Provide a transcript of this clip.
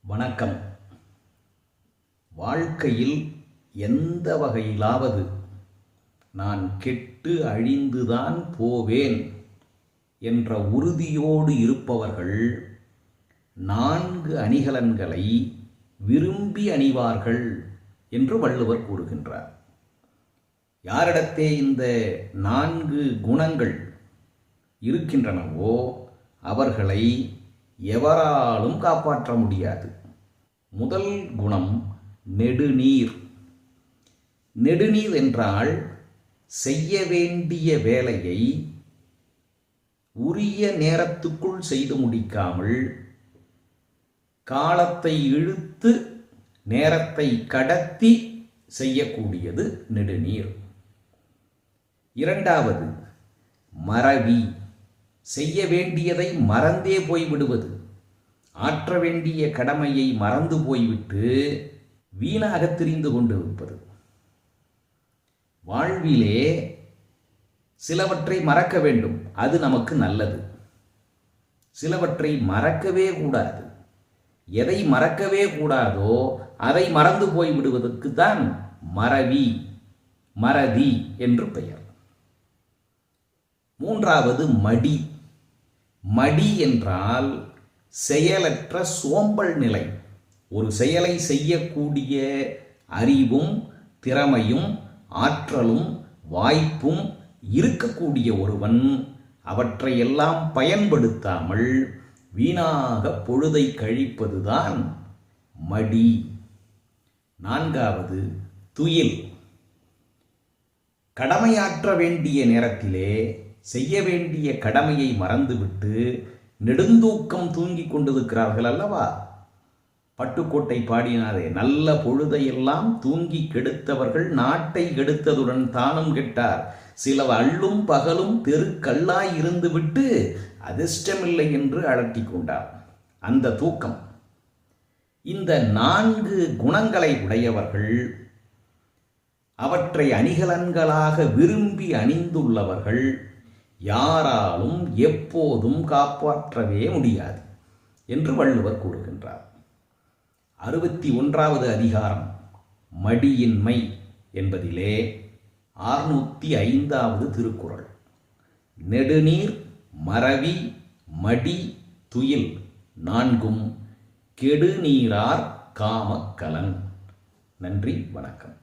வணக்கம். வாழ்க்கையில் எந்த வகையிலாவது நான் கெட்டு அழிந்துதான் போவேன் என்ற உறுதியோடு இருப்பவர்கள் 4 அணிகலன்களை விரும்பி அணிவார்கள் என்று வள்ளுவர் கூறுகின்றார். யாரிடத்தே இந்த 4 குணங்கள் இருக்கின்றனவோ அவர்களை எவராலும் காப்பாற்ற முடியாது. முதல் குணம் நெடுநீர். நெடுநீர் என்றால் செய்ய வேண்டிய வேலையை உரிய நேரத்துக்குள் செய்து முடிக்காமல் காலத்தை இழுத்து நேரத்தை கடத்தி செய்யக்கூடியது நெடுநீர். இரண்டாவது மறவி. செய்ய வேண்டியதை மறந்தே போய்விடுவது. ஆற்ற வேண்டிய கடமையை மறந்து போய்விட்டு வீணாக திரிந்து கொண்டிருப்பது. வாழ்விலே சிலவற்றை மறக்க வேண்டும், அது நமக்கு நல்லது. சிலவற்றை மறக்கவே கூடாது. எதை மறக்கவே கூடாதோ அதை மறந்து போய்விடுவதற்கு தான் மறதி என்று பெயர். மூன்றாவது மடி. மடி என்றால் செயலற்ற சோம்பல் நிலை. ஒரு செயலை செய்யக்கூடிய அறிவும் திறமையும் ஆற்றலும் வாய்ப்பும் இருக்கக்கூடிய ஒருவன் அவற்றையெல்லாம் பயன்படுத்தாமல் வீணாக பொழுதை கழிப்பதுதான் மடி. நான்காவது துயில். கடமையாற்ற வேண்டிய நேரத்திலே செய்ய வேண்டிய கடமையை மறந்துவிட்டு நெடுந்தூக்கம் தூங்கி கொண்டிருக்கிறார்கள் அல்லவா? பட்டுக்கோட்டை பாடினாரே, நல்ல பொழுதையெல்லாம் தூங்கி கெடுத்தவர்கள் நாட்டை கெடுத்ததுடன் தானும் கெட்டார். சில அள்ளும் பகலும் தெருக்கல்லாய் இருந்துவிட்டு அதிர்ஷ்டமில்லை என்று அலட்டிக் கொண்டார். அந்த தூக்கம். இந்த 4 குணங்களை உடையவர்கள், அவற்றை அணிகலன்களாக விரும்பி அணிந்துள்ளவர்கள் யாராலும் எப்போதும் காப்பாற்றவே முடியாது என்று வள்ளுவர் கூறுகின்றார். 61வது அதிகாரம் மடியின்மை என்பதிலே 605வது திருக்குறள். நெடுநீர் மறவி மடி துயில் 4ம் கெடுநீரார் காமக்கலன். நன்றி, வணக்கம்.